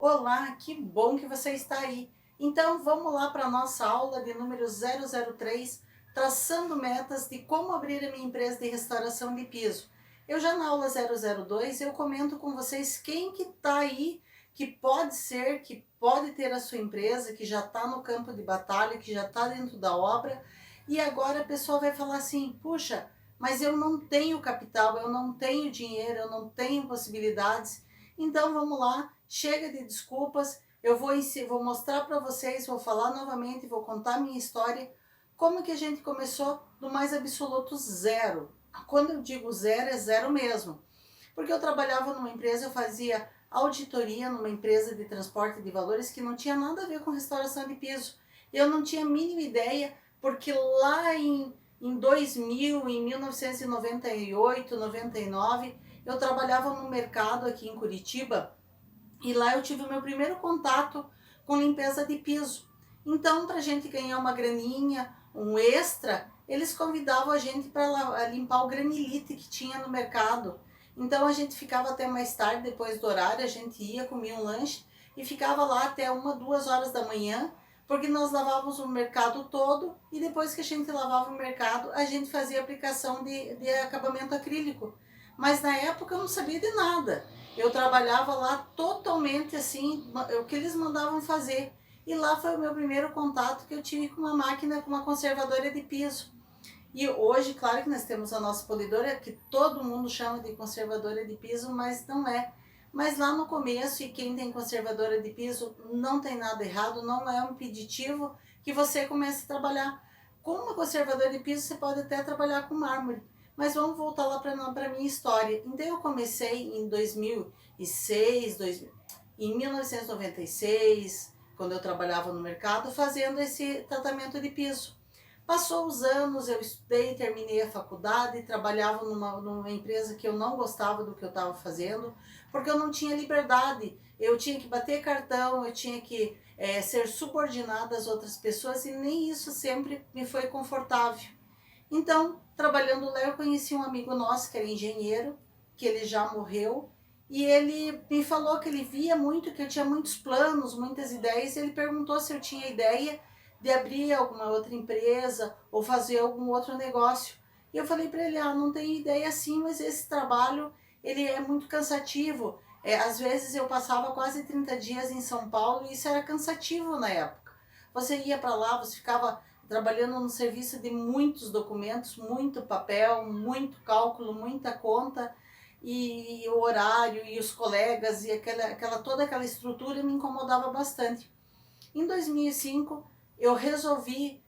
Olá, que bom que você está aí. Então vamos lá para a nossa aula de número 003, traçando metas de como abrir a minha empresa de restauração de piso. Eu já na aula 002 eu comento com vocês quem que está aí, que pode ser, que pode ter a sua empresa, que já está no campo de batalha, que já está dentro da obra, e agora a pessoa vai falar assim, puxa, mas eu não tenho capital, eu não tenho dinheiro, eu não tenho possibilidades. Então vamos lá, chega de desculpas, vou mostrar para vocês, vou falar novamente, vou contar minha história, como que a gente começou do mais absoluto zero. Quando eu digo zero, é zero mesmo. Porque eu trabalhava numa empresa, eu fazia auditoria numa empresa de transporte de valores que não tinha nada a ver com restauração de piso. Eu não tinha a mínima ideia, porque lá em 2000, em 1998, 99, eu trabalhava no mercado aqui em Curitiba e lá eu tive o meu primeiro contato com limpeza de piso. Então, para a gente ganhar uma graninha, um extra, eles convidavam a gente para limpar o granilite que tinha no mercado. Então a gente ficava até mais tarde, depois do horário, a gente ia, comia um lanche e ficava lá até 1, 2 horas da manhã, porque nós lavávamos o mercado todo e depois que a gente lavava o mercado, a gente fazia aplicação de acabamento acrílico. Mas na época eu não sabia de nada. Eu trabalhava lá totalmente assim, o que eles mandavam fazer. E lá foi o meu primeiro contato que eu tive com uma máquina, com uma conservadora de piso. E hoje, claro que nós temos a nossa polidora, que todo mundo chama de conservadora de piso, mas não é. Mas lá no começo, e quem tem conservadora de piso, não tem nada errado, não é um impeditivo que você comece a trabalhar. Com uma conservadora de piso, você pode até trabalhar com mármore. Mas vamos voltar lá para a minha história. Então eu comecei em 2006, em 1996, quando eu trabalhava no mercado, fazendo esse tratamento de piso. Passou os anos, eu estudei, terminei a faculdade, trabalhava numa empresa que eu não gostava do que eu estava fazendo, porque eu não tinha liberdade. Eu tinha que bater cartão, eu tinha que ser subordinada às outras pessoas e nem isso sempre me foi confortável. Então, trabalhando lá, eu conheci um amigo nosso que era engenheiro, que ele já morreu, e ele me falou que ele via muito, que eu tinha muitos planos, muitas ideias, e ele perguntou se eu tinha ideia de abrir alguma outra empresa ou fazer algum outro negócio. E eu falei para ele, não tenho ideia sim, mas esse trabalho, ele é muito cansativo. Às vezes eu passava quase 30 dias em São Paulo e isso era cansativo na época. Você ia para lá, você ficava trabalhando no serviço de muitos documentos, muito papel, muito cálculo, muita conta, e o horário, e os colegas, e toda aquela estrutura me incomodava bastante. Em 2005, eu resolvi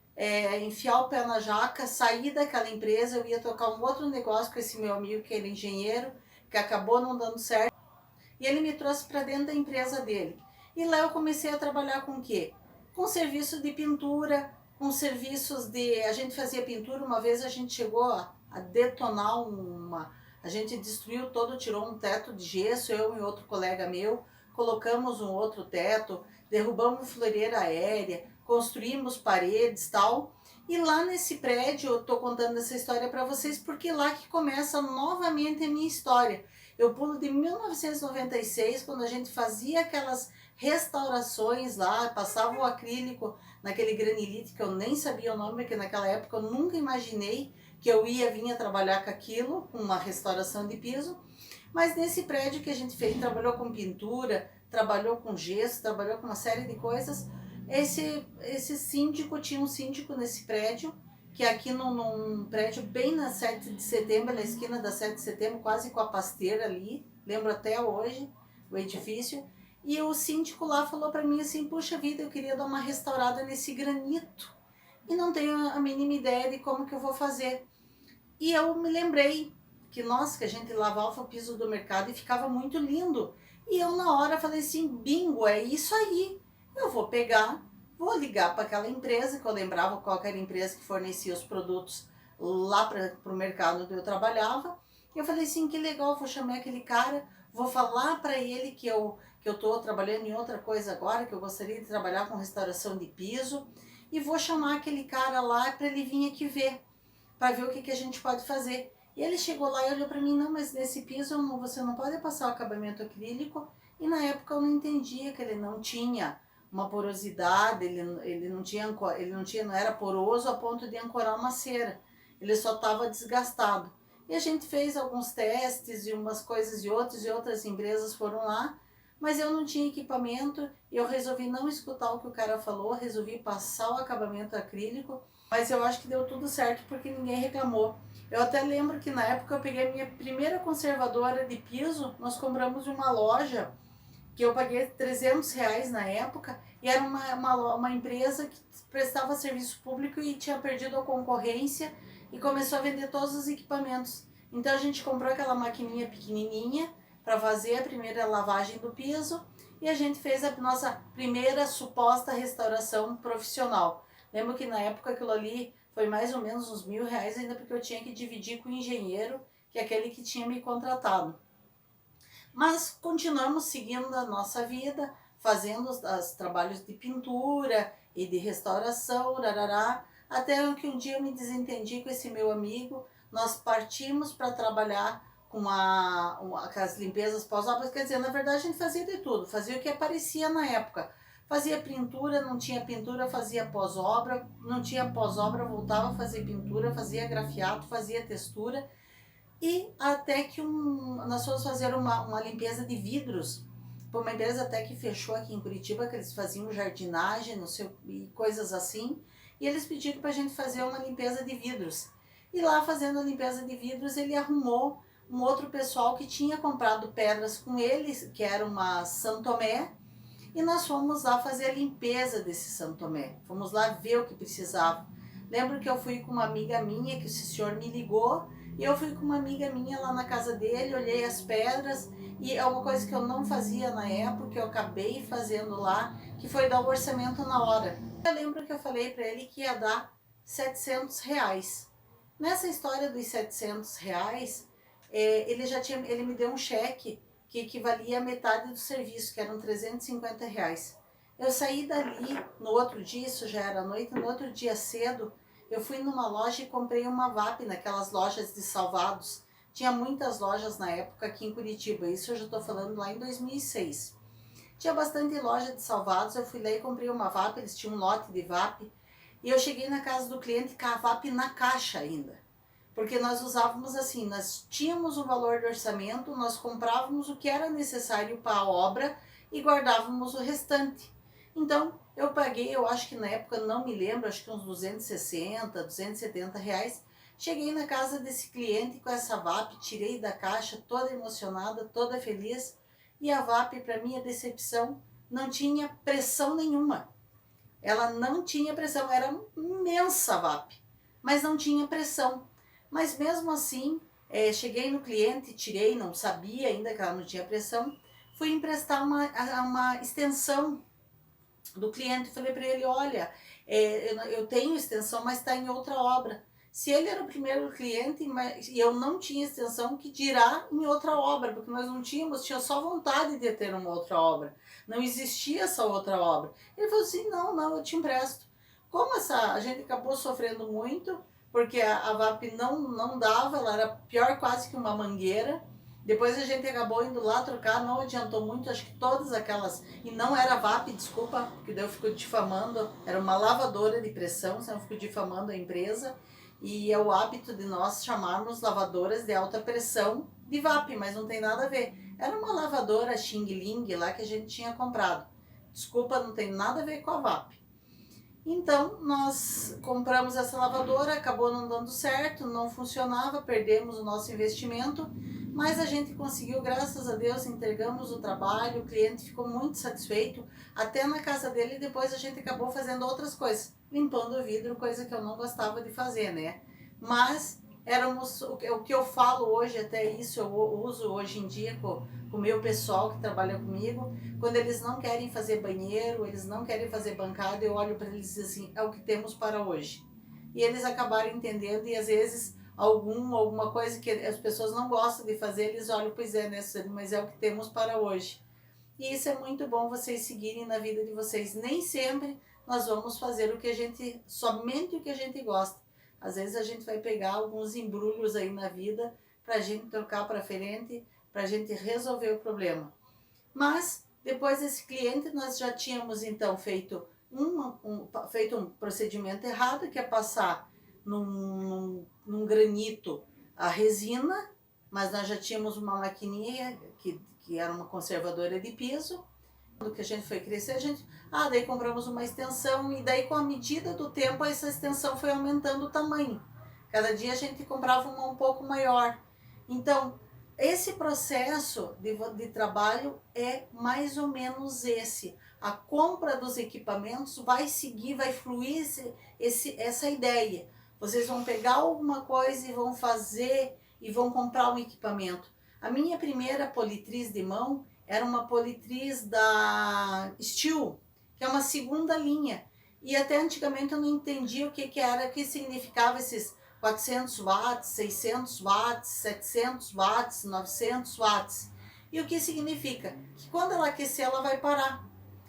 enfiar o pé na jaca, sair daquela empresa, eu ia tocar um outro negócio com esse meu amigo, que ele é engenheiro, que acabou não dando certo, e ele me trouxe para dentro da empresa dele. E lá eu comecei a trabalhar com o quê? Com serviço de pintura, com serviços de... A gente fazia pintura, uma vez a gente chegou a detonar uma... A gente destruiu todo, tirou um teto de gesso, eu e outro colega meu, colocamos um outro teto, derrubamos floreira aérea, construímos paredes e tal. E lá nesse prédio, eu estou contando essa história para vocês, porque lá que começa novamente a minha história. Eu pulo de 1996, quando a gente fazia aquelas restaurações lá, passava o acrílico naquele granilite que eu nem sabia o nome, porque naquela época eu nunca imaginei que eu ia vir a trabalhar com aquilo, com uma restauração de piso. Mas nesse prédio que a gente fez, trabalhou com pintura, trabalhou com gesso, trabalhou com uma série de coisas. Esse síndico, tinha um síndico nesse prédio, que é aqui num prédio bem na 7 de setembro, na esquina da 7 de setembro, quase com a pasteira ali, lembro até hoje o edifício. E o síndico lá falou para mim assim, puxa vida, eu queria dar uma restaurada nesse granito e não tenho a mínima ideia de como que eu vou fazer. E eu me lembrei que, nossa, que a gente lavava o piso do mercado e ficava muito lindo. E eu na hora falei assim, bingo, é isso aí. Eu vou pegar, vou ligar para aquela empresa, que eu lembrava qual era a empresa que fornecia os produtos lá para o mercado onde eu trabalhava. E eu falei assim, que legal, vou chamar aquele cara, vou falar para ele que eu estou trabalhando em outra coisa agora, que eu gostaria de trabalhar com restauração de piso. E vou chamar aquele cara lá para ele vir aqui ver, para ver o que a gente pode fazer. E ele chegou lá e olhou para mim, não, mas nesse piso você não pode passar o acabamento acrílico. E na época eu não entendia que ele não tinha uma porosidade, não era poroso a ponto de ancorar uma cera. Ele só estava desgastado. E a gente fez alguns testes e umas coisas e outras empresas foram lá, mas eu não tinha equipamento, eu resolvi não escutar o que o cara falou, resolvi passar o acabamento acrílico, mas eu acho que deu tudo certo porque ninguém reclamou. Eu até lembro que na época eu peguei a minha primeira conservadora de piso, nós compramos de uma loja que eu paguei R$ 300 na época, e era uma empresa que prestava serviço público e tinha perdido a concorrência e começou a vender todos os equipamentos. Então a gente comprou aquela maquininha pequenininha para fazer a primeira lavagem do piso e a gente fez a nossa primeira suposta restauração profissional. Lembro que na época aquilo ali foi mais ou menos uns R$ 1.000, ainda porque eu tinha que dividir com o engenheiro, que é aquele que tinha me contratado. Mas continuamos seguindo a nossa vida, fazendo os trabalhos de pintura e de restauração, rarará, até que um dia eu me desentendi com esse meu amigo, nós partimos para trabalhar com as limpezas pós-obras, quer dizer, na verdade a gente fazia de tudo, fazia o que aparecia na época. Fazia pintura, não tinha pintura, fazia pós-obra, não tinha pós-obra, voltava a fazer pintura, fazia grafiato, fazia textura. E até que nós fomos fazer uma limpeza de vidros, por uma empresa até que fechou aqui em Curitiba, que eles faziam jardinagem, não sei, e coisas assim, e eles pediram para a gente fazer uma limpeza de vidros. E lá fazendo a limpeza de vidros, ele arrumou um outro pessoal que tinha comprado pedras com eles, que era uma São Tomé, e nós fomos lá fazer a limpeza desse São Tomé. Fomos lá ver o que precisava. Lembro que eu fui com uma amiga minha, que esse senhor me ligou, e eu fui com uma amiga minha lá na casa dele, olhei as pedras, e é uma coisa que eu não fazia na época, que eu acabei fazendo lá, que foi dar o orçamento na hora. Eu lembro que eu falei para ele que ia dar R$ 700. Nessa história dos R$ 700, ele me deu um cheque que equivalia a metade do serviço, que eram R$ 350. Eu saí dali, no outro dia, isso já era noite, no outro dia cedo, eu fui numa loja e comprei uma VAP, naquelas lojas de salvados. Tinha muitas lojas na época aqui em Curitiba, isso eu já estou falando lá em 2006. Tinha bastante loja de salvados, eu fui lá e comprei uma VAP, eles tinham um lote de VAP, e eu cheguei na casa do cliente com a VAP na caixa ainda. Porque nós usávamos assim, nós tínhamos o valor do orçamento, nós comprávamos o que era necessário para a obra e guardávamos o restante. Então, eu paguei, eu acho que na época, não me lembro, acho que uns R$ 260, R$ 270. Cheguei na casa desse cliente com essa VAP, tirei da caixa, toda emocionada, toda feliz. E a VAP, para minha decepção, não tinha pressão nenhuma. Ela não tinha pressão, era imensa a VAP, mas não tinha pressão. Mas mesmo assim, cheguei no cliente, tirei, não sabia ainda que ela não tinha pressão, fui emprestar uma extensão do cliente, falei para ele, olha, eu tenho extensão, mas está em outra obra. Se ele era o primeiro cliente e eu não tinha extensão, que dirá em outra obra, porque nós não tínhamos, tinha só vontade de ter uma outra obra. Não existia essa outra obra. Ele falou assim, não, eu te empresto. Como a gente acabou sofrendo muito, porque a VAP não dava, ela era pior quase que uma mangueira. Depois a gente acabou indo lá trocar, não adiantou muito, acho que todas aquelas... E não era VAP, desculpa, porque daí eu fico difamando, era uma lavadora de pressão, senão eu fico difamando a empresa. E é o hábito de nós chamarmos lavadoras de alta pressão de VAP, mas não tem nada a ver. Era uma lavadora Xing Ling lá que a gente tinha comprado. Desculpa, não tem nada a ver com a VAP. Então, nós compramos essa lavadora, acabou não dando certo, não funcionava, perdemos o nosso investimento, mas a gente conseguiu, graças a Deus, entregamos o trabalho, o cliente ficou muito satisfeito, até na casa dele, depois a gente acabou fazendo outras coisas, limpando o vidro, coisa que eu não gostava de fazer, né? Mas o que eu falo hoje, até isso eu uso hoje em dia com o meu pessoal que trabalha comigo, quando eles não querem fazer banheiro, eles não querem fazer bancada, eu olho para eles e digo assim, é o que temos para hoje. E eles acabaram entendendo, e às vezes alguma coisa que as pessoas não gostam de fazer, eles olham, pois é, né, mas é o que temos para hoje. E isso é muito bom vocês seguirem na vida de vocês. Nem sempre nós vamos fazer somente o que a gente gosta. Às vezes a gente vai pegar alguns embrulhos aí na vida para a gente trocar para frente, para a gente resolver o problema. Mas depois desse cliente nós já tínhamos então feito um procedimento errado, que é passar num granito a resina, mas nós já tínhamos uma maquininha que era uma conservadora de piso. Quando que a gente foi crescer, daí compramos uma extensão, e daí com a medida do tempo essa extensão foi aumentando o tamanho. Cada dia a gente comprava uma um pouco maior. Então, esse processo de trabalho é mais ou menos esse. A compra dos equipamentos vai seguir, vai fluir essa ideia. Vocês vão pegar alguma coisa e vão fazer e vão comprar um equipamento. A minha primeira politriz de mão era uma politriz da Steel, que é uma segunda linha. E até antigamente eu não entendia o que era, o que significava esses 400 watts, 600 watts, 700 watts, 900 watts. E o que significa? Que quando ela aquecer ela vai parar,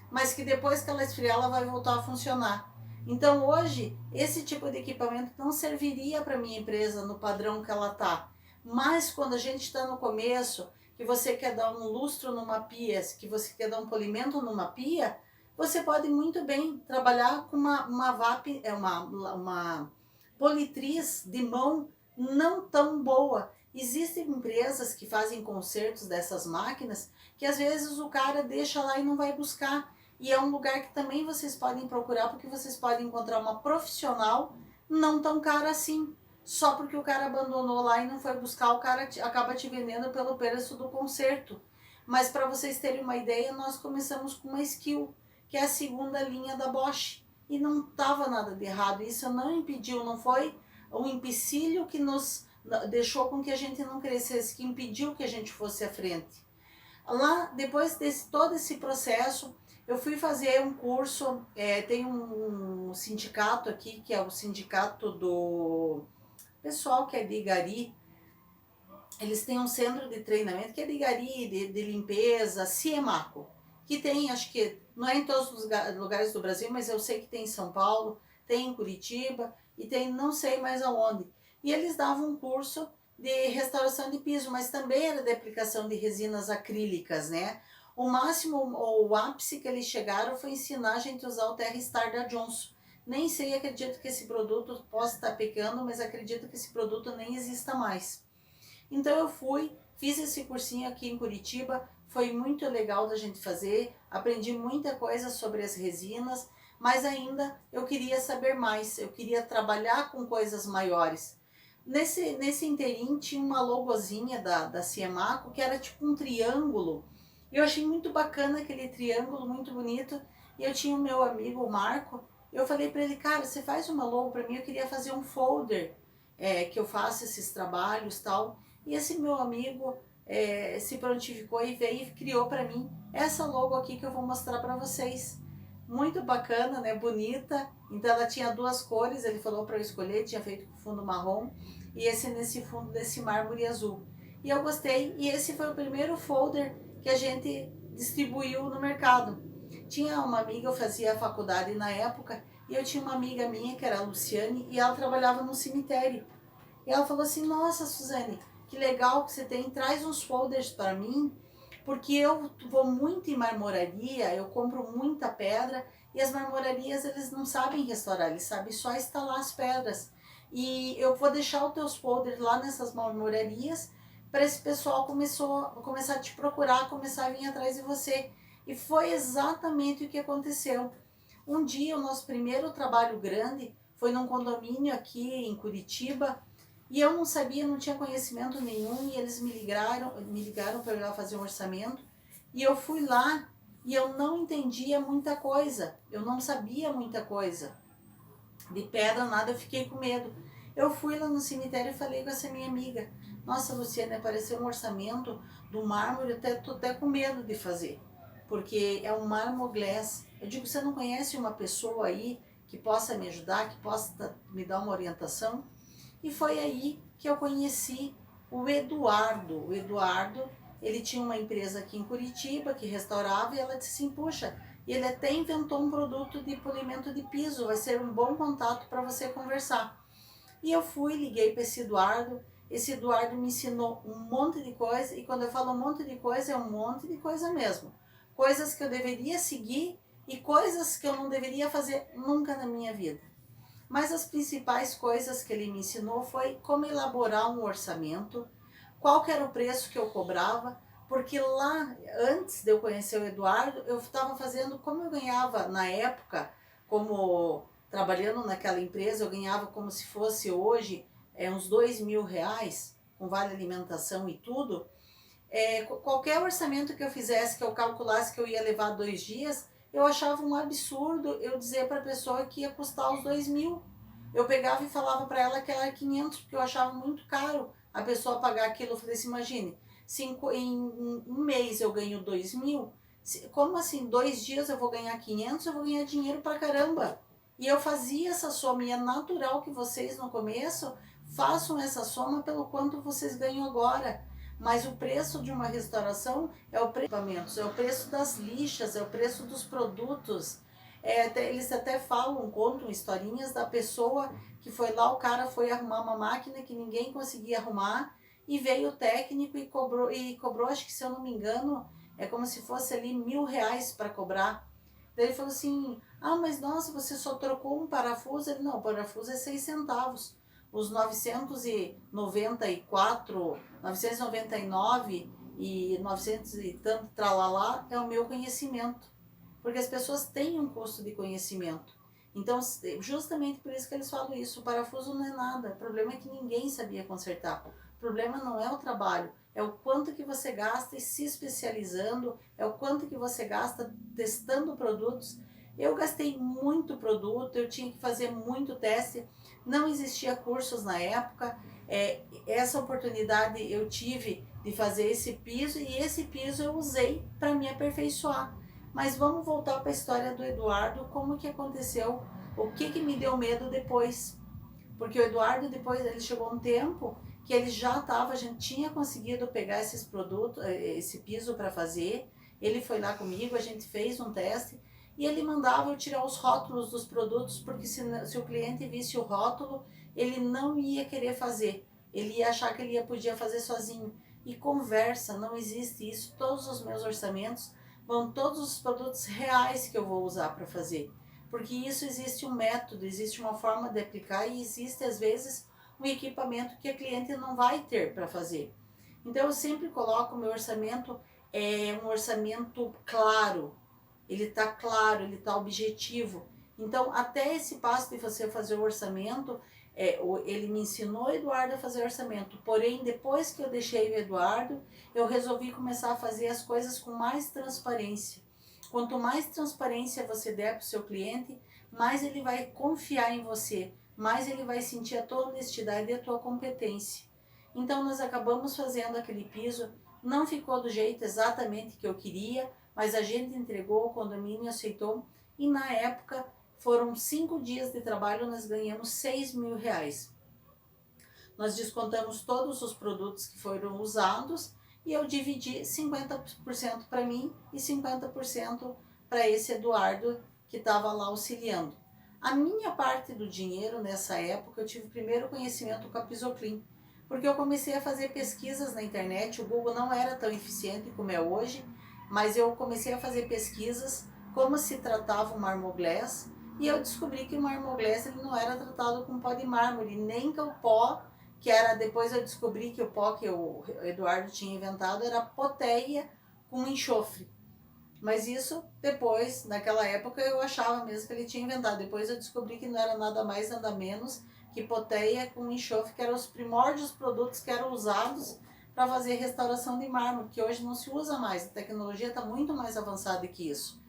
mas que depois que ela esfriar ela vai voltar a funcionar. Então hoje esse tipo de equipamento não serviria para minha empresa no padrão que ela está. Mas quando a gente está no começo, que você quer dar um lustro numa pia, que você quer dar um polimento numa pia, você pode muito bem trabalhar com uma politriz de mão não tão boa. Existem empresas que fazem consertos dessas máquinas que às vezes o cara deixa lá e não vai buscar. E é um lugar que também vocês podem procurar, porque vocês podem encontrar uma profissional não tão cara assim. Só porque o cara abandonou lá e não foi buscar, o cara acaba te vendendo pelo preço do conserto. Mas para vocês terem uma ideia, nós começamos com uma Skill, que é a segunda linha da Bosch. E não estava nada de errado. Isso não impediu, não foi um empecilho que nos deixou com que a gente não crescesse, que impediu que a gente fosse à frente. Lá, depois de todo esse processo, eu fui fazer um curso, tem um sindicato aqui, que é o sindicato do pessoal que é de Igari. Eles têm um centro de treinamento que é de Igari, de limpeza, Ciemaco, que tem, acho que, não é em todos os lugares do Brasil, mas eu sei que tem em São Paulo, tem em Curitiba e tem não sei mais aonde. E eles davam um curso de restauração de piso, mas também era de aplicação de resinas acrílicas, né? O máximo, o ápice que eles chegaram foi ensinar a gente a usar o TerraStar da Johnson. Nem sei, acredito que esse produto possa estar pecando, mas acredito que esse produto nem exista mais. Então eu fiz esse cursinho aqui em Curitiba, foi muito legal da gente fazer, aprendi muita coisa sobre as resinas, mas ainda eu queria saber mais, eu queria trabalhar com coisas maiores. Nesse inteirinho tinha uma logozinha da Ciemaco, que era tipo um triângulo. Eu achei muito bacana aquele triângulo, muito bonito. E eu tinha o meu amigo, o Marco, eu falei para ele, cara, você faz uma logo para mim, eu queria fazer um folder, que eu faço esses trabalhos e tal. E esse meu amigo se prontificou e veio e criou para mim essa logo aqui que eu vou mostrar para vocês. Muito bacana, né? Bonita. Então ela tinha duas cores, ele falou para eu escolher, tinha feito com fundo marrom e esse nesse fundo desse mármore azul. E eu gostei, e esse foi o primeiro folder que a gente distribuiu no mercado. Tinha uma amiga, eu fazia faculdade na época, e eu tinha uma amiga minha que era a Luciane, e ela trabalhava no cemitério. E ela falou assim, nossa Suzane, que legal que você tem, traz uns folders para mim, porque eu vou muito em marmoraria, eu compro muita pedra, e as marmorarias eles não sabem restaurar, eles sabem só instalar as pedras. E eu vou deixar os teus folders lá nessas marmorarias, para esse pessoal começar a te procurar, começar a vir atrás de você. E foi exatamente o que aconteceu. Um dia, o nosso primeiro trabalho grande foi num condomínio aqui em Curitiba, e eu não sabia, não tinha conhecimento nenhum, e eles me ligaram para eu ir lá fazer um orçamento, e eu fui lá, e eu não entendia muita coisa, eu não sabia muita coisa, de pedra nada, eu fiquei com medo. Eu fui lá no cemitério e falei com essa minha amiga, nossa Luciana, apareceu um orçamento do mármore, eu tô até com medo de fazer, porque é um mármore glass. Eu digo, você não conhece uma pessoa aí que possa me ajudar, que possa me dar uma orientação? E foi aí que eu conheci o Eduardo. O Eduardo, ele tinha uma empresa aqui em Curitiba que restaurava, e ela disse assim, puxa, ele até inventou um produto de polimento de piso, vai ser um bom contato para você conversar. E eu fui, liguei para esse Eduardo me ensinou um monte de coisa, e quando eu falo um monte de coisa, é um monte de coisa mesmo. Coisas que eu deveria seguir e coisas que eu não deveria fazer nunca na minha vida. Mas as principais coisas que ele me ensinou foi como elaborar um orçamento, qual que era o preço que eu cobrava, porque lá, antes de eu conhecer o Eduardo, eu estava fazendo como eu ganhava na época, como trabalhando naquela empresa, eu ganhava como se fosse hoje uns R$ 2.000, com vale alimentação e tudo. Qualquer orçamento que eu fizesse, que eu calculasse que eu ia levar 2 dias, eu achava um absurdo eu dizer para a pessoa que ia custar os 2.000. Eu pegava e falava para ela que era 500, porque eu achava muito caro a pessoa pagar aquilo. Eu falei assim, imagine, em um mês eu ganho 2.000, como assim, 2 dias eu vou ganhar 500, eu vou ganhar dinheiro pra caramba. E eu fazia essa soma, e é natural que vocês no começo façam essa soma pelo quanto vocês ganham agora. Mas o preço de uma restauração é o preço dos equipamentos, é o preço das lixas, é o preço dos produtos. Eles até falam, contam historinhas da pessoa que foi lá, o cara foi arrumar uma máquina que ninguém conseguia arrumar, e veio o técnico e cobrou, acho que se eu não me engano, é como se fosse ali R$ 1.000 para cobrar. Daí ele falou assim, mas nossa, você só trocou um parafuso? Ele, não, o parafuso é 6 centavos. Os 994, 999 e 900 e tanto tralalá é o meu conhecimento. Porque as pessoas têm um custo de conhecimento. Então, justamente por isso que eles falam isso, o parafuso não é nada. O problema é que ninguém sabia consertar. O problema não é o trabalho, é o quanto que você gasta e se especializando, é o quanto que você gasta testando produtos. Eu gastei muito produto, eu tinha que fazer muito teste, não existia cursos na época. Essa oportunidade eu tive de fazer esse piso, e esse piso eu usei para me aperfeiçoar. Mas vamos voltar para a história do Eduardo, como que aconteceu, o que me deu medo depois. Porque o Eduardo depois, ele chegou um tempo que ele já estava, a gente tinha conseguido pegar esses produtos, esse piso para fazer. Ele foi lá comigo, a gente fez um teste, e ele mandava eu tirar os rótulos dos produtos, porque se o cliente visse o rótulo, ele não ia querer fazer. Ele ia achar que ele podia fazer sozinho. E conversa, não existe isso. Todos os meus orçamentos vão todos os produtos reais que eu vou usar para fazer. Porque isso existe um método, existe uma forma de aplicar, e existe às vezes um equipamento que a cliente não vai ter para fazer. Então eu sempre coloco o meu orçamento, um orçamento claro, ele está claro, ele está objetivo. Então até esse passo de você fazer o orçamento, ele me ensinou, Eduardo, a fazer orçamento. Porém, depois que eu deixei o Eduardo, eu resolvi começar a fazer as coisas com mais transparência. Quanto mais transparência você der para o seu cliente, mais ele vai confiar em você, mais ele vai sentir a tua honestidade e a tua competência. Então nós acabamos fazendo aquele piso, não ficou do jeito exatamente que eu queria, mas a gente entregou, o condomínio aceitou, e na época foram 5 dias de trabalho, nós ganhamos R$ 6.000. Nós descontamos todos os produtos que foram usados, e eu dividi 50% para mim e 50% para esse Eduardo que estava lá auxiliando. A minha parte do dinheiro nessa época, eu tive primeiro conhecimento com a Pisoclean, porque eu comecei a fazer pesquisas na internet. O Google não era tão eficiente como é hoje, mas eu comecei a fazer pesquisas como se tratava o Marmoglass, e eu descobri que o Marmoglass ele não era tratado com pó de mármore, nem com o pó que era, depois eu descobri que o pó que o Eduardo tinha inventado era poteia com enxofre. Mas isso depois, naquela época, eu achava mesmo que ele tinha inventado. Depois eu descobri que não era nada mais, nada menos que poteia com enxofre, que eram os primórdios produtos que eram usados para fazer restauração de mármore, que hoje não se usa mais. A tecnologia está muito mais avançada que isso.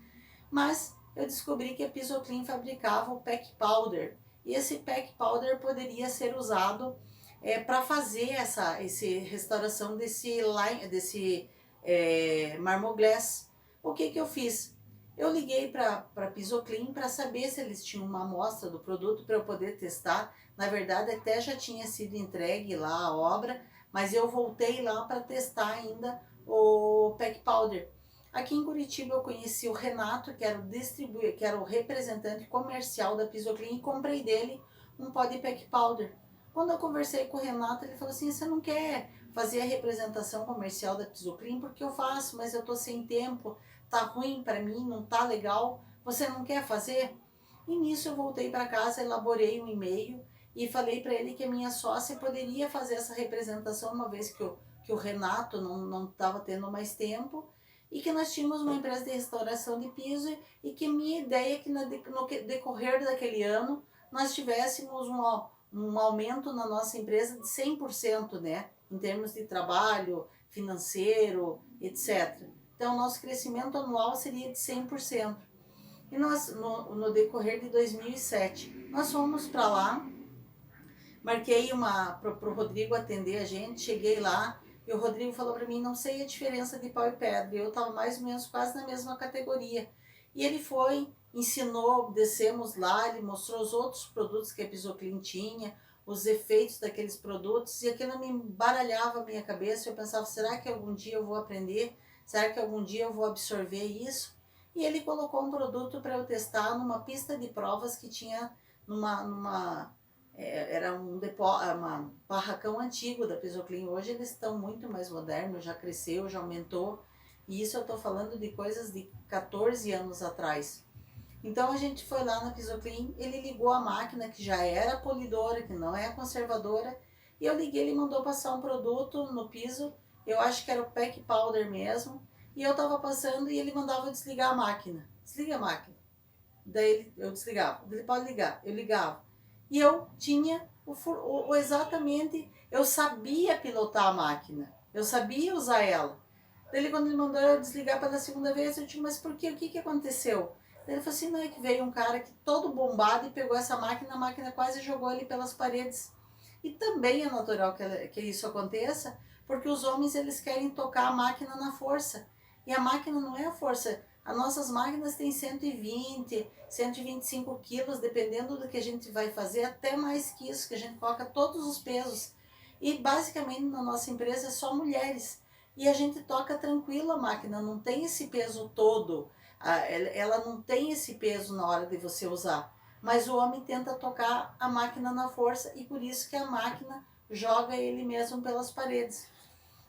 Mas eu descobri que a Pisoclean fabricava o pack powder, e esse pack powder poderia ser usado para fazer essa restauração desse Marmoglass. O que eu fiz? Eu liguei para a Pisoclean para saber se eles tinham uma amostra do produto para eu poder testar. Na verdade, até já tinha sido entregue lá a obra, mas eu voltei lá para testar ainda o pack powder. Aqui em Curitiba eu conheci o Renato, que era o representante comercial da Pisoclean, e comprei dele um pó de pack powder. Quando eu conversei com o Renato, ele falou assim, você não quer fazer a representação comercial da Pisoclean? Porque eu faço, mas eu tô sem tempo, tá ruim para mim, não tá legal, você não quer fazer? E nisso eu voltei para casa, elaborei um e-mail e falei para ele que a minha sócia poderia fazer essa representação, uma vez que o Renato não estava tendo mais tempo, e que nós tínhamos uma empresa de restauração de piso e que minha ideia é que no decorrer daquele ano nós tivéssemos um aumento na nossa empresa de 100%, né? Em termos de trabalho, financeiro, etc. Então, nosso crescimento anual seria de 100%. E nós, no decorrer de 2007, nós fomos para lá, marquei para o Rodrigo atender a gente, cheguei lá e o Rodrigo falou para mim, não sei a diferença de pau e pedra, eu estava mais ou menos quase na mesma categoria. E ele foi, ensinou, descemos lá, ele mostrou os outros produtos que a Pisoclean tinha, os efeitos daqueles produtos, e aquilo me embaralhava a minha cabeça, eu pensava, será que algum dia eu vou aprender? Será que algum dia eu vou absorver isso? E ele colocou um produto para eu testar numa pista de provas que tinha era um barracão antigo da Pisoclean. Hoje eles estão muito mais modernos, já cresceu, já aumentou. E isso eu estou falando de coisas de 14 anos atrás. Então a gente foi lá na Pisoclean, ele ligou a máquina que já era polidora, que não é conservadora, e eu liguei, ele mandou passar um produto no piso, eu acho que era o Pack Powder mesmo, e eu estava passando e ele mandava desligar a máquina. Desliga a máquina. Daí eu desligava. Ele pode ligar. Eu ligava. E eu tinha exatamente, eu sabia pilotar a máquina. Eu sabia usar ela. Daí quando ele mandou eu desligar pela segunda vez, eu disse, mas por quê? O que aconteceu? Daí ele falou assim, não, é que veio um cara que todo bombado e pegou essa máquina, a máquina quase jogou ele pelas paredes. E também é natural que isso aconteça, porque os homens eles querem tocar a máquina na força. E a máquina não é a força. As nossas máquinas têm 120, 125 quilos, dependendo do que a gente vai fazer, até mais que isso, que a gente coloca todos os pesos. E basicamente na nossa empresa é só mulheres. E a gente toca tranquilo a máquina, não tem esse peso todo. Ela não tem esse peso na hora de você usar. Mas o homem tenta tocar a máquina na força e por isso que a máquina joga ele mesmo pelas paredes.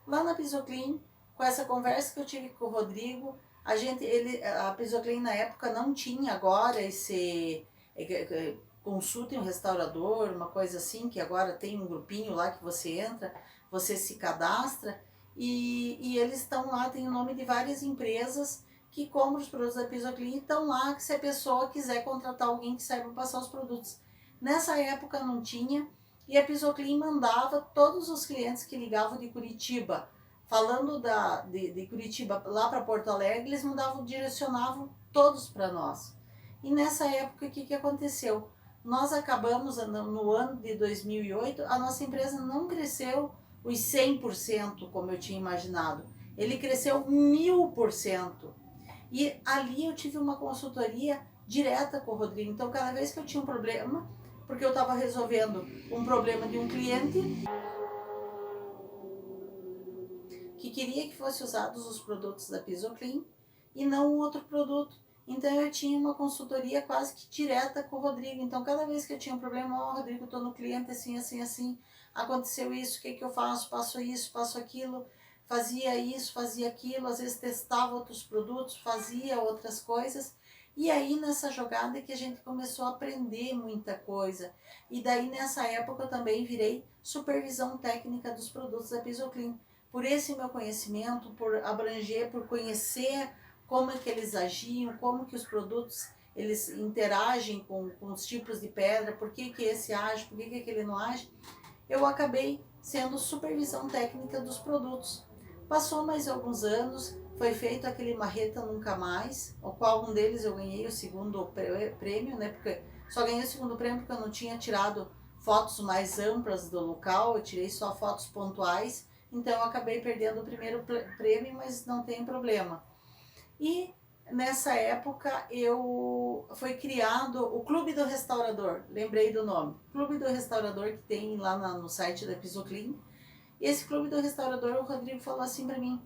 Lá na Pisoclean, com essa conversa que eu tive com o Rodrigo, a Pisoclean na época não tinha agora esse consulta em um restaurador, uma coisa assim, que agora tem um grupinho lá que você entra, você se cadastra e eles estão lá, tem o nome de várias empresas que compram os produtos da Pisoclean e estão lá se a pessoa quiser contratar alguém que saiba passar os produtos. Nessa época não tinha e a Pisoclean mandava todos os clientes que ligavam de Curitiba, falando de Curitiba lá para Porto Alegre, eles direcionavam todos para nós. E nessa época, o que aconteceu? Nós acabamos, no ano de 2008, a nossa empresa não cresceu os 100% como eu tinha imaginado. Ele cresceu 1000%. E ali eu tive uma consultoria direta com o Rodrigo. Então, cada vez que eu tinha um problema, porque eu estava resolvendo um problema de um cliente que queria que fosse usados os produtos da Pisoclean e não um outro produto. Então eu tinha uma consultoria quase que direta com o Rodrigo. Então cada vez que eu tinha um problema, Rodrigo, estou no cliente assim, assim, assim, aconteceu isso, o que eu faço? Passo isso, passo aquilo, fazia isso, fazia aquilo, às vezes testava outros produtos, fazia outras coisas. E aí nessa jogada que a gente começou a aprender muita coisa. E daí nessa época eu também virei supervisão técnica dos produtos da Pisoclean. Por esse meu conhecimento, por abranger, por conhecer como é que eles agiam, como que os produtos eles interagem com os tipos de pedra, por que esse age, por que aquele não age, eu acabei sendo supervisão técnica dos produtos. Passou mais alguns anos, foi feito aquele Marreta Nunca Mais, o qual um deles eu ganhei o segundo prêmio, né? Porque só ganhei o segundo prêmio porque eu não tinha tirado fotos mais amplas do local, eu tirei só fotos pontuais, então eu acabei perdendo o primeiro prêmio, mas não tem problema. E nessa época foi criado o Clube do Restaurador, lembrei do nome, Clube do Restaurador que tem lá no site da Pisoclean. E esse Clube do Restaurador, o Rodrigo falou assim para mim,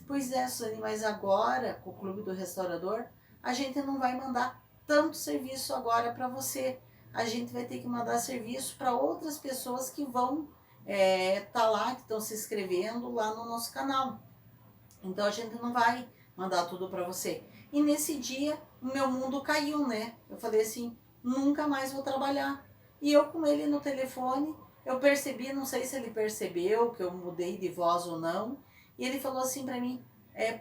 pois é, Suane, mas agora com o Clube do Restaurador a gente não vai mandar tanto serviço agora para você. a gente vai ter que mandar serviço para outras pessoas que vão tá lá, que estão se inscrevendo lá no nosso canal. Então a gente não vai mandar tudo para você. E nesse dia o meu mundo caiu, né? Eu falei assim, nunca mais vou trabalhar. E eu com ele no telefone, eu percebi, não sei se ele percebeu que eu mudei de voz ou não, e ele falou assim para mim,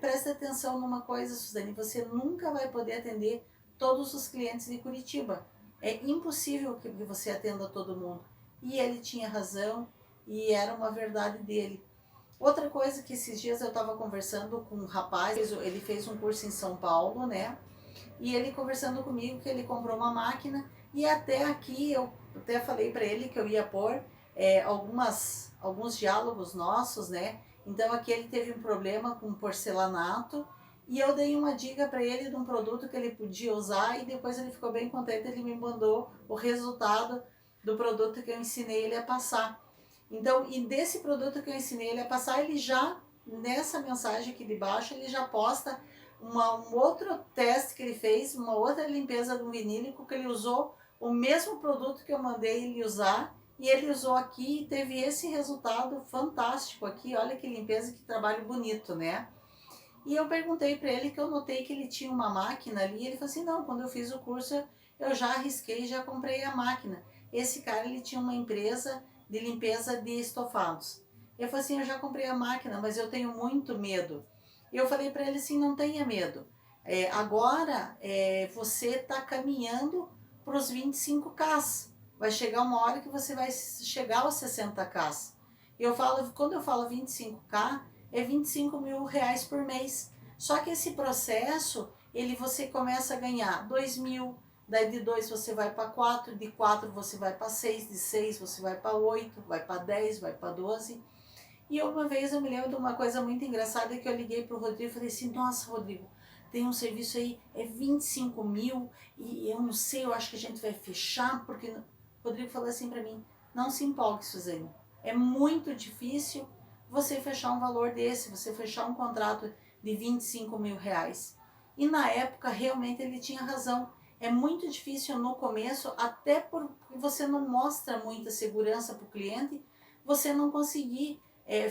presta atenção numa coisa, Suzane, você nunca vai poder atender todos os clientes de Curitiba. É impossível que você atenda todo mundo. E ele tinha razão, e era uma verdade dele. Outra coisa que esses dias eu estava conversando com um rapaz, ele fez um curso em São Paulo, né? E ele conversando comigo que ele comprou uma máquina e até aqui eu até falei para ele que eu ia pôr alguns diálogos nossos, né? Então aqui ele teve um problema com porcelanato e eu dei uma dica para ele de um produto que ele podia usar e depois ele ficou bem contente, ele me mandou o resultado do produto que eu ensinei ele a passar. Então, e desse produto que eu ensinei ele a passar, ele já, nessa mensagem aqui de baixo, ele já posta um outro teste que ele fez, uma outra limpeza do vinílico, que ele usou o mesmo produto que eu mandei ele usar, e ele usou aqui e teve esse resultado fantástico aqui. Olha que limpeza, que trabalho bonito, né? E eu perguntei para ele, que eu notei que ele tinha uma máquina ali, e ele falou assim, não, quando eu fiz o curso eu já arrisquei, já comprei a máquina. Esse cara, ele tinha uma empresa de limpeza de estofados. Eu falei assim, eu já comprei a máquina, mas eu tenho muito medo. E eu falei para ele assim, não tenha medo. Agora você está caminhando para os 25K. Vai chegar uma hora que você vai chegar aos 60K. Quando eu falo 25K, é 25 mil reais por mês. Só que esse processo, você começa a ganhar 2 mil, daí de 2 você vai para 4, de 4 você vai para 6, de 6 você vai para 8, vai para 10, vai para 12. E uma vez eu me lembro de uma coisa muito engraçada, que eu liguei para o Rodrigo e falei assim, nossa, Rodrigo, tem um serviço aí, 25 mil, e eu não sei, eu acho que a gente vai fechar, porque... O Rodrigo falou assim para mim, não se empolgue, Suzane, é muito difícil você fechar um valor desse, você fechar um contrato de 25 mil reais. E na época, realmente, ele tinha razão. É muito difícil no começo, até porque você não mostra muita segurança para o cliente, você não conseguir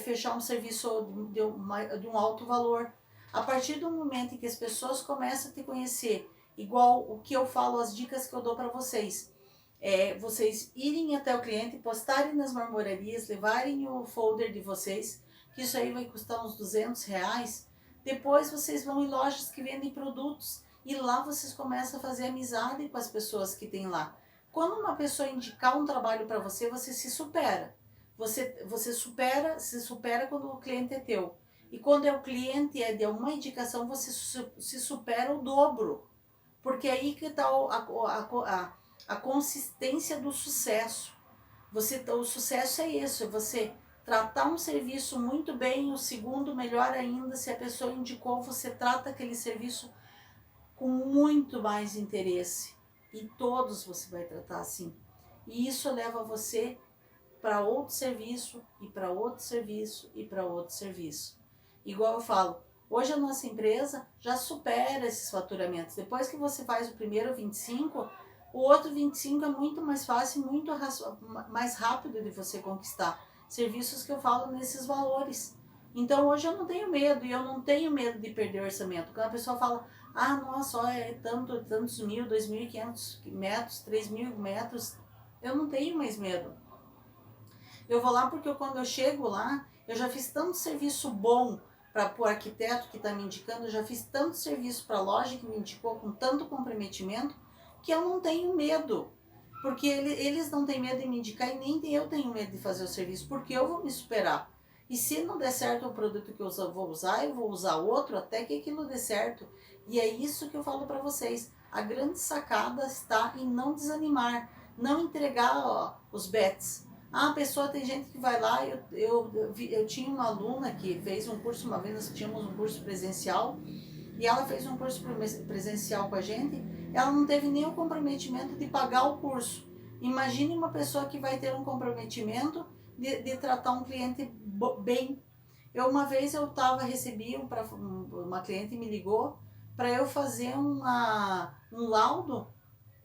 fechar um serviço de um alto valor. A partir do momento em que as pessoas começam a te conhecer, igual o que eu falo, as dicas que eu dou para vocês, vocês irem até o cliente, postarem nas marmorarias, levarem o folder de vocês, que isso aí vai custar uns 200 reais. Depois vocês vão em lojas que vendem produtos e lá vocês começam a fazer amizade com as pessoas que tem lá. Quando uma pessoa indicar um trabalho para você, você se supera. Você se supera quando o cliente é teu. E quando o cliente é de uma indicação, você se supera o dobro. Porque aí que está a consistência do sucesso. O sucesso é isso, é você tratar um serviço muito bem, o segundo melhor ainda, se a pessoa indicou, você trata aquele serviço com muito mais interesse. E todos você vai tratar assim. E isso leva você para outro serviço, e para outro serviço, e para outro serviço. Igual eu falo, hoje a nossa empresa já supera esses faturamentos. Depois que você faz o primeiro 25, o outro 25 é muito mais fácil, muito mais rápido de você conquistar. Serviços que eu falo nesses valores. Então hoje eu não tenho medo, e eu não tenho medo de perder o orçamento. Quando a pessoa fala, ah, nossa, ó, tantos mil, 2.500 metros, 3.000 metros, eu não tenho mais medo. Eu vou lá porque quando eu chego lá, eu já fiz tanto serviço bom para o arquiteto que está me indicando, eu já fiz tanto serviço para a loja que me indicou com tanto comprometimento, que eu não tenho medo. Porque eles não têm medo de me indicar, e nem eu tenho medo de fazer o serviço, porque eu vou me superar. E se não der certo o produto que eu vou usar outro até que aquilo dê certo. E é isso que eu falo para vocês. A grande sacada está em não desanimar, não entregar os bets. Ah, a pessoa, tem gente que vai lá, eu tinha uma aluna que fez um curso, uma vez nós tínhamos um curso presencial, e ela fez um curso presencial com a gente, ela não teve nem o comprometimento de pagar o curso. Imagine uma pessoa que vai ter um comprometimento de tratar um cliente bem. Uma vez recebi uma cliente me ligou para eu fazer um laudo,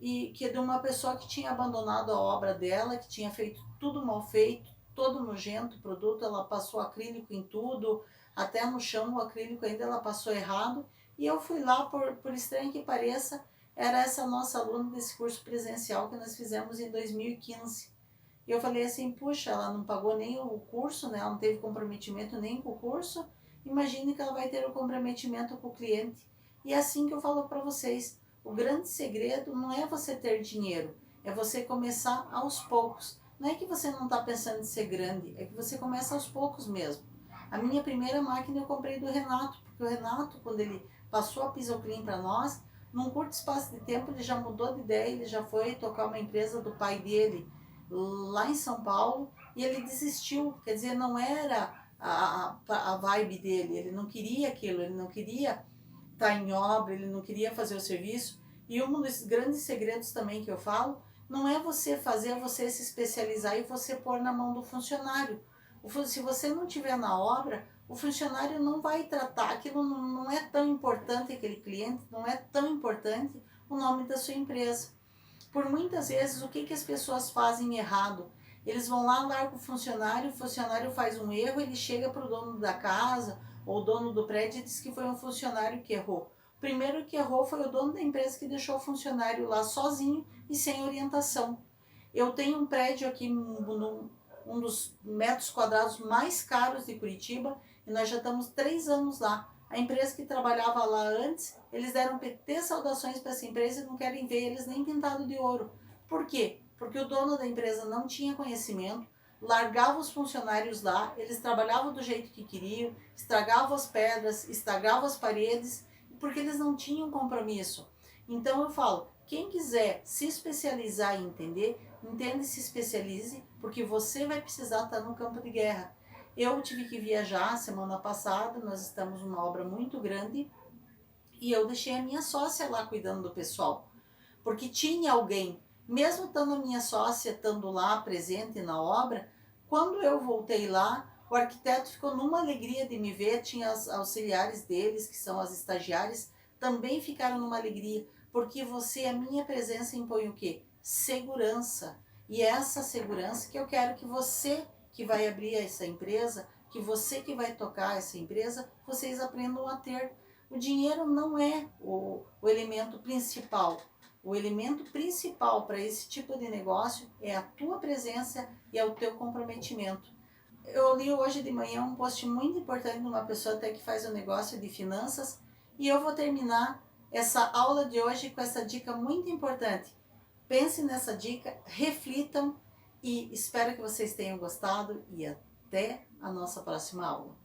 e que é de uma pessoa que tinha abandonado a obra dela, que tinha feito tudo mal feito, todo nojento o produto, ela passou acrílico em tudo, até no chão o acrílico ainda ela passou errado, e eu fui lá, por estranho que pareça, era essa nossa aluna desse curso presencial que nós fizemos em 2015. E eu falei assim, puxa, ela não pagou nem o curso, né? Ela não teve comprometimento nem com o curso, imagine que ela vai ter o comprometimento com o cliente. E é assim que eu falo para vocês, o grande segredo não é você ter dinheiro, é você começar aos poucos. Não é que você não está pensando em ser grande, é que você começa aos poucos mesmo. A minha primeira máquina eu comprei do Renato, porque o Renato, quando ele passou a Pisoclean para nós, num curto espaço de tempo ele já mudou de ideia, ele já foi tocar uma empresa do pai dele lá em São Paulo e ele desistiu, quer dizer, não era a vibe dele, ele não queria aquilo, ele não queria estar em obra, ele não queria fazer o serviço. E um dos grandes segredos também que eu falo, não é você fazer, você se especializar e você pôr na mão do funcionário. Se você não estiver na obra, o funcionário não vai tratar, aquilo não é tão importante, aquele cliente, não é tão importante o nome da sua empresa. Por muitas vezes, o que as pessoas fazem errado? Eles vão lá, largam o funcionário faz um erro, ele chega para o dono da casa ou o dono do prédio e diz que foi um funcionário que errou. O primeiro que errou foi o dono da empresa que deixou o funcionário lá sozinho e sem orientação. Eu tenho um prédio aqui, um dos metros quadrados mais caros de Curitiba, e nós já estamos 3 anos lá. A empresa que trabalhava lá antes, eles deram PT saudações para essa empresa e não querem ver eles nem pintado de ouro. Por quê? Porque o dono da empresa não tinha conhecimento, largava os funcionários lá, eles trabalhavam do jeito que queriam, estragavam as pedras, estragavam as paredes, porque eles não tinham compromisso. Então eu falo, quem quiser se especializar e entender, entenda e se especialize, porque você vai precisar estar no campo de guerra. Eu tive que viajar semana passada, nós estamos numa obra muito grande e eu deixei a minha sócia lá cuidando do pessoal, porque tinha alguém, mesmo estando a minha sócia estando lá presente na obra, quando eu voltei lá, o arquiteto ficou numa alegria de me ver, tinha as auxiliares deles, que são as estagiárias, também ficaram numa alegria, porque a minha presença impõe o quê? Segurança. E é essa segurança que eu quero que você que vai abrir essa empresa, que você que vai tocar essa empresa, vocês aprendam a ter. O dinheiro não é o elemento principal. O elemento principal para esse tipo de negócio é a tua presença e é o teu comprometimento. Eu li hoje de manhã um post muito importante de uma pessoa até que faz um negócio de finanças e eu vou terminar essa aula de hoje com essa dica muito importante. Pense nessa dica, reflitam e espero que vocês tenham gostado e até a nossa próxima aula.